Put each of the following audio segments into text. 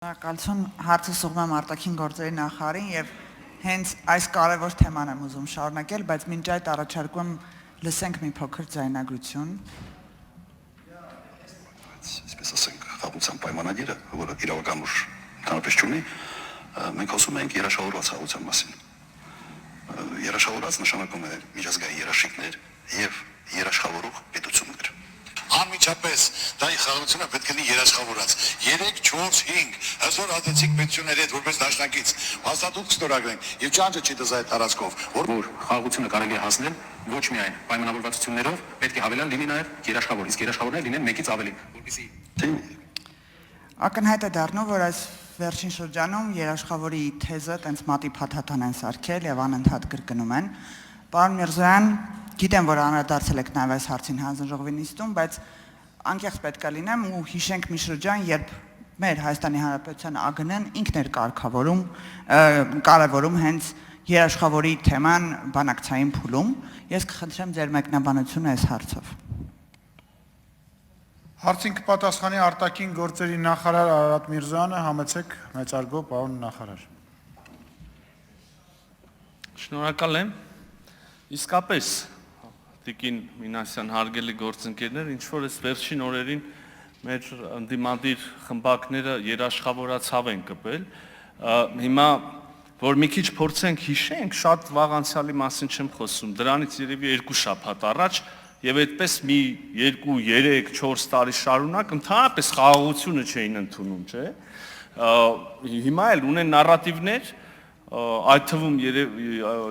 Շնորհակալություն հարցը ուղղում եմ արտաքին գործերի նախարարին եւ հենց այս կարևոր թեման եմ ուզում շարունակել, բայց մինչ այդ առաջարկում լսենք մի փոքր ձայնագրություն։ Այսպես ասենք, խաղաղության պայմանագիրը, որը իրավական ուժ ընդհանրապես չունի, մենք խոսում ենք երաշխավորված խաղաղության մասին։ Երաշխավորված նշանակում է միջազգային երաշխիքներ եւ երաշխավորող պետություններ։ Անմիջապես դա խաղաղությունը պետք է լինի երաշխավորած 3, 4, 5 հզոր ազդեցիկ պետությունների հետ որպես դաշնակից հաստատում ստորագրենք եւ ճանճը չի դզա այդ տարածքով որ խաղաղությունը կարելի է հասնել ոչ միայն պայմանավորվածություններով, պետք է հավելյալ լինի նաեւ երաշխավոր, իսկ երաշխավորներ լինեն մեկից ավելի, որպեսզի ակնհայտ է դառնում, որ այս վերջին շրջանում երաշխավորի թեզը տենց մատի փաթաթան են սարքել եւ անընդհատ կրկնում են։ Պարոն Միրզոյան, գիտեմ, որ անդրադարձել եք նաեւ այս հարցին հանձնաժողովի նիստում, բայց անկեղծ պետք է լինեմ ու հիշենք մի շրջան, երբ մեր Հայաստանի Հանրապետության ԱԳՆ-ն ինքն էր կարևորում հենց երաշխավորի թեման բանակցային փուլում։ Ես կխնդրեմ ձեր մեկնաբանությունը այս հարցով։ Հարցին կպատասխանի արտաքին գործերի նախարար Արարատ Միրզոյանը, համեցեք մեծարգո պարոն նախարար։ Շնորհակալ եմ։ Իսկապես Տիկին Մինասյան հարգելի գործընկերներ, ինչ որ այս վերջին օրերին մեր ընդդիմադիր խմբակները երաշխավորացավ են կպել, հիմա որ մի քիչ փորձենք հիշենք, շատ վաղ անցյալի մասին չեմ խոսում, դրանից երևի 2 շաբաթ առաջ եւ այդպես մի 2, 3, 4 տարի շարունակ ընդհանրապես խաղաղությունը չէին ընդունում, չէ՞։ Հիմա էլ ունեն նարատիվներ, այդ թվում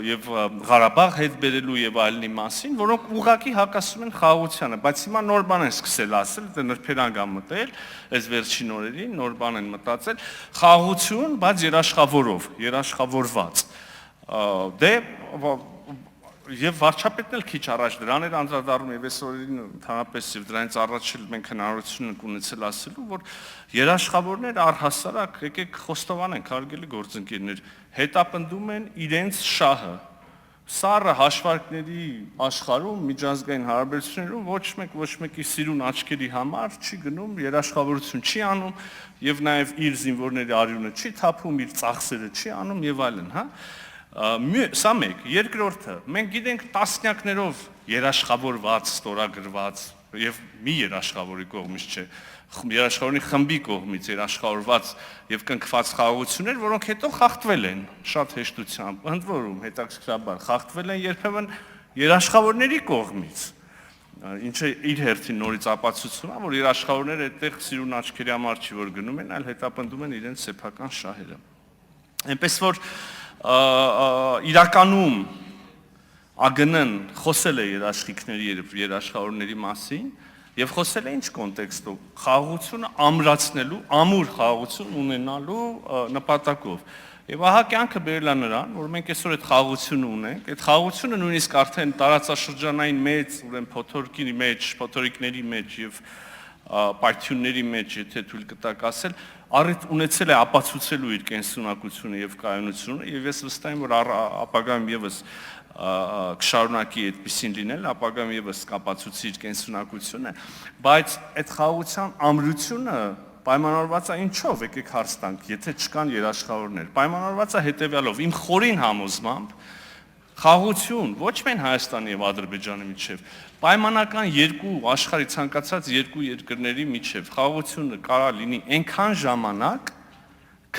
եւ Ղարաբաղ հետ բերելու եւ այլնի մասին, որոնք ուղղակի հակասում են խաղաղությանը, բայց հիմա նոր բան են սկսել ասել, դե նրբերանգ են մտել, այս վերջին օրերին նոր բան են մտածել, խաղաղություն, բայց երաշխավորված։ Դե եւ վարչապետն էլ քիչ առաջ դրան էր անդրադառնում եւ այս օրերին ընդհանրապես եւ դրանից առաջ էլ մենք հնարավորություն ենք ունեցել ասելու, որ երաշխավորներ առհասարակ եկեք խոստովանենք, հարգելի գործընկերներ, հետապնդում են իրենց շահը։ Սառը հաշվարկների աշխարհում միջազգային հարաբերություններում ոչ մեկի սիրուն աչքերի համար չի գնում երաշխավորություն չի անում եւ նաեւ իր զինվորների արյունը չի թափում, իր ծախսերը չի անում եւ այլն, հա։ Սա մեկ, երկրորդը, մենք գիտենք տասնյակներով երաշխավորված, ստորագրված եւ մի երաշխավորի կողմից չէ, երաշխավորի խմբի կողմից երաշխավորված եւ կնքված խաղաղություններ, որոնք հետո խախտվել են շատ հեշտությամբ, ընդ որում հետաքրքրաբար խախտվել են երբեմն երաշխավորների կողմից, ինչը իր հերթին նորից ապացուցում է, որ երաշխավորները այդտեղ սիրուն աչքերի համար չի որ գնում են, այլ հետապնդում են իրենց սեփական շահերը։ Այնպես որ իրականում ԱԳՆ-ն խոսել է երաշխիքների եւ երաշխավորների մասին եւ խոսել է ինչ կոնտեքստով խաղաղությունը ամրացնելու, ամուր խաղաղություն ունենալու նպատակով։ Եվ ահա կյանքը բերել է նրան, որ մենք այսօր այդ խաղաղությունը ունենք, այդ խաղաղությունը նույնիսկ արդեն տարածաշրջանային մեծ, ուրեմն փոթորիկների մեջ եւ պայթյունների մեջ, եթե թույլ կտակ ասել, առիթ ունեցել է ապացուցելու իր կենսունակությունը եւ կայունությունը եւ ես վստահ եմ որ ապագայում եւս կշարունակի այդպեսին լինել, ապագայում եւս կապացուցի իր կենսունակությունը, բայց այդ խաղաղության ամրությունը պայմանավորված է ինչով, եկեք հարց տանք, եթե չկան երաշխավորներ, պայմանավորված է հետեւյալով, իմ խորին համոզմամբ խաղաղություն ոչ միայն Հայաստանի եւ Ադրբեջանի միջեւ, պայմանական աշխարհի ցանկացած երկու երկրների միջեւ խաղաղությունը կարա լինի այնքան ժամանակ,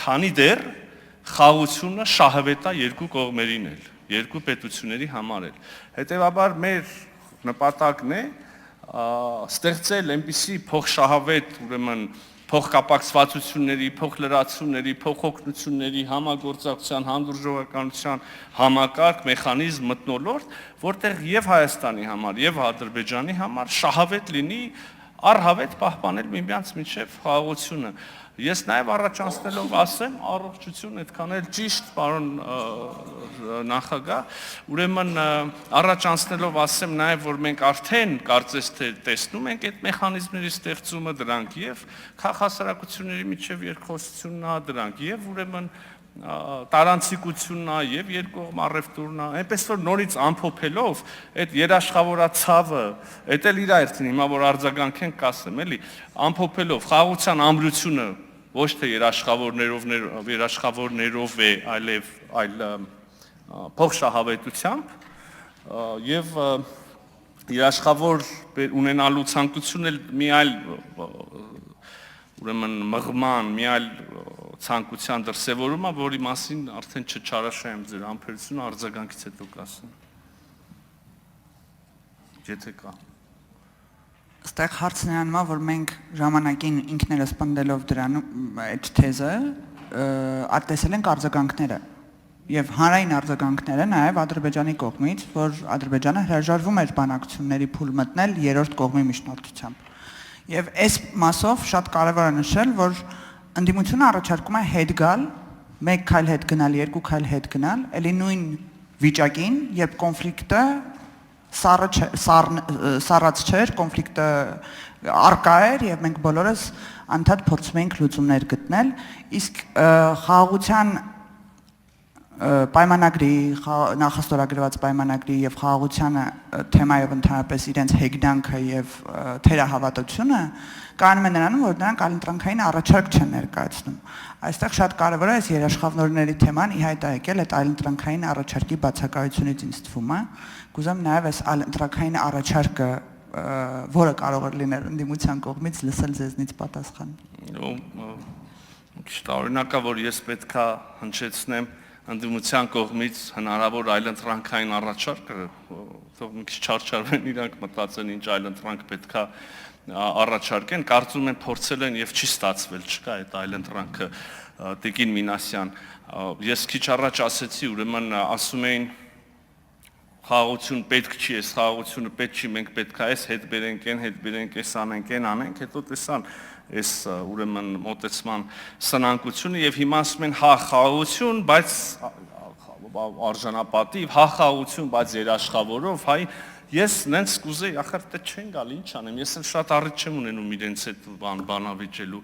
քանի դեռ խաղաղությունը շահավետ է երկու կողմերին էլ, երկու պետությունների համար էլ։ Հետևաբար մեր նպատակն է ստեղծել այնպիսի փոխշահավետ, ուրեմն փոխկապակցվածությունների, փոխլրացումների, փոխօգնությունների, համագործակցության, հանդուրժողականության համակարգ, մեխանիզմ մթնոլորտ, որտեղ եւ Հայաստանի համար, եւ Ադրբեջանի համար շահավետ լինի առհավետ պահպանել միմյանց միջև խաղաղությունը։ Ես նաեւ առաջանցնելով ասեմ, առողջություն այդքան էլ ճիշտ, պարոն նախագահ, ուրեմն առաջանցնելով ասեմ նաեւ, որ մենք արդեն կարծես թե տեսնում ենք այդ մեխանիզմների ստեղծումը դրանք եւ քաղաքասարակությունների միջև երկխոսությունն է դրանք եւ ուրեմն տարանցիկությունն է եւ երկկողմ առևտուրն է, այնպես որ նորից ամփոփելով այդ երաշխավորացավը, դա էլ իր այրթին հիմա որ արձագանքենք կասեմ, էլի, ամփոփելով խաղաղության ամրությունը ոչ թե երաշխավորներով է, այլ փոխշահավետությամբ եւ երաշխավոր ունենալու ցանկությունն էլ մի այլ ուրեմն մղման, մի այլ ցանկության դրսևորում է, որի մասին արդեն չչարաշահեմ ձեր ամփոփությունը արձագանքից հետո կասեմ։ Եթե կա։ Այստեղ հարցն նրանում է, որ մենք ժամանակին ինքներս պնդելով դրանում այդ թեզը արտեսել ենք արձագանքները եւ հանրային արձագանքները նաեւ Ադրբեջանի կողմից, որ Ադրբեջանը հրաժարվում էր բանակցությունների փուլ մտնել երրորդ կողմի միջնորդությամբ։ Եվ այս մասով շատ կարևոր է նշել, որ ընդդիմությունը առաջարկում է հետ գալ, մեկ քայլ հետ գնալ, երկու քայլ հետ գնալ, ելի նույն վիճակին, երբ կոնֆլիկտը սառած չէր, կոնֆլիկտը արկա էր եւ մենք բոլորս անդադ փորձում էինք լուծումներ գտնել, իսկ խաղաղության պայմանագրի, նախաստորագրված պայմանագրի եւ խաղաղությանը թեմայով ընդհանրապես իրենց հեգնանքը եւ թերահավատությունը կանում է նրանում, որ նրանք այլընտրանքային առաջարկ չեն ներկայացնում։ Այստեղ շատ կարևոր է այս երաշխավորների թեման ի հայտ է եկել այդ այլընտրանքային առաջարկի բացակայությունից ինձ թվում է։ Կուզեմ նաեւ այս այլընտրանքային առաջարկը, որը կարող է լինել ընդդիմության կողմից, լսել ձեզնից պատասխան։ Քիչ տարօրինակ է, որ ես պետքա հնչեցնեմ ընդդիմության կողմից հնարավոր այլընտրանքային առաջարկը, թող մի քիչ չարչարվեն իրանք մտածեն ինչ այլընտրանք պետքա առաջարկեն, կարծում եմ փորձել են եւ չի ստացվել, չկա այդ այլընտրանքը Տիկին Մինասյան։ Ես քիչ առաջ ասեցի, ուրեմն ասում էին խաղաղություն պետք չի, այս խաղաղությունը պետք չի, մենք պետքա այս հետ բերենք, այս անենք, անենք, հետո տեսան այս ուրեմն մոտեցման սնանկությունը եւ հիմա ասում են հա խաղաղություն, բայց արժանապատիվ, հա խաղաղություն, բայց երաշխավորով, հայ ես նենց կուզեի, ախր դե չեն գալ, ինչ անեմ, ես էլ շատ առիթ չեմ ունենում իրենց այդ բանավիճելու։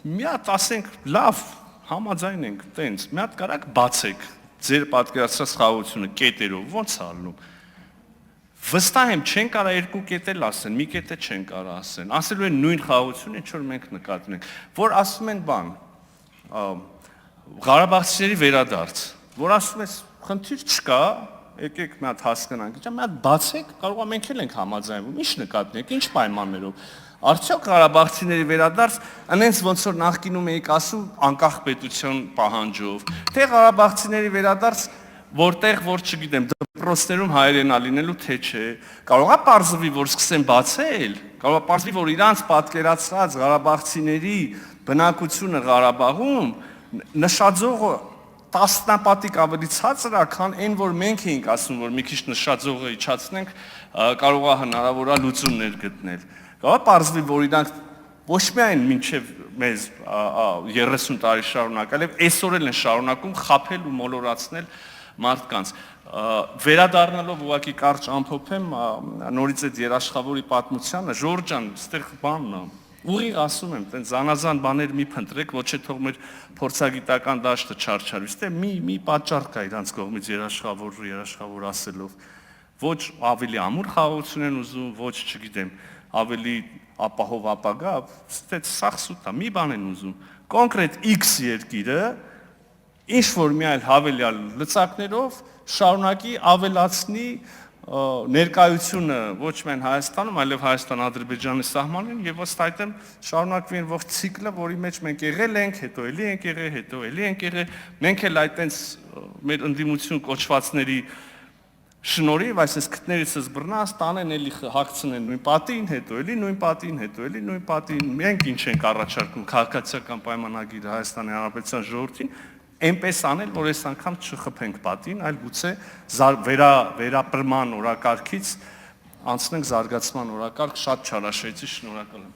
Մի հատ ասենք, լավ, համաձայն ենք, տենց, մի հատ կարակ բացեք ձեր պատկերացրած խաղաղությունը կետերով, ո՞նց է ալնում։ Վստահ եմ, չեն կարա երկու կետ էլ ասեն, մի կետ էլ չեն կարա ասեն։ Ասելու են նույն խաղաղությունը, ինչ որ մենք նկատում ենք, որ ասում են բան, Ղարաբաղցիների վերադարձ, որ ասում ես, խնդիր չկա, եկեք մի հատ հասկանանք, մի հատ բացեք, կարող է մենք էլ ենք համաձայնվում, ինչ նկատենք, ինչ պայմաններով։ Արդյոք Ղարաբաղցիների վերադարձ, այնպես ոնց որ նախկինում էիք ասում, անկախ պետություն պահանջով, թե Ղարաբաղցիների վերադարձ որտեղ որ չգիտեմ դպրոցներում հայերենա լինելու թե չէ, կարող է պարզվի, որ սկսեն բացել, կարող է պարզվի, որ իրանց պատկերացրած Ղարաբաղցիների բնակությունը Ղարաբաղում նշաձողը տասնապատիկ ավելի ցածր է, քան այն, որ մենք էինք ասում, որ մի քիչ նշաձողը իջացնենք, կարող է հնարավոր է լուծումներ գտնել։ Կարող է պարզվի, որ իրանք ոչ միայն մինչև մեզ 30 տարի շարունակ, այլև այսօր էլ են շարունակում խաբել ու մոլորացնել մարդկանց վերադառնալով ուղղակի կարճ ամփոփեմ նորից այդ երաշխավորի պատմությանը Ժորժ ջան, այստեղ բանն է ուղիղ ասում եմ, տենց զանազան բաներ մի փնտրեք, ոչ թե թող մեր փորձագիտական դաշտը չարչարվի, ստե մի պատճառ կա իրանց կողմից երաշխավոր ասելով, ոչ ավելի ամուր խաղաղություն են ուզում, ոչ չգիտեմ, ավելի ապահով ապագա, ստե սաղ սուտ է, մի բան են ուզում, կոնկրետ X երկիրը ինչ որ մի այլ հավելյալ լծակներով շարունակի ավելացնի ներկայությունը ոչ միայն Հայաստանում, այլև Հայաստան-Ադրբեջանի սահմանին եւ ըստ այդմ շարունակվի այն ողջ ցիկլը, որի մեջ մենք եղել ենք, հետո էլի ենք եղել, հետո էլի ենք եղել, մենք էլ այտենց մեր ընդդիմություն կոչվածների շնորհիվ, այսպես քթներիցս բռնած տանեն էլի հագցնեն նույն պատին, հետո էլի նույն պատին, հետո էլի նույն պատին, մենք ինչ ենք առաջարկում քաղաքացիական պայմանագիրը Հայաստանի Հանրապետության ժողովրդին Այնպես անել, որ այս անգամ չխփենք պատին, այլ գուցե վերապրման օրակարգից անցնենք զարգացման օրակարգ, շատ չարաշահեցի, շնորհակալ եմ։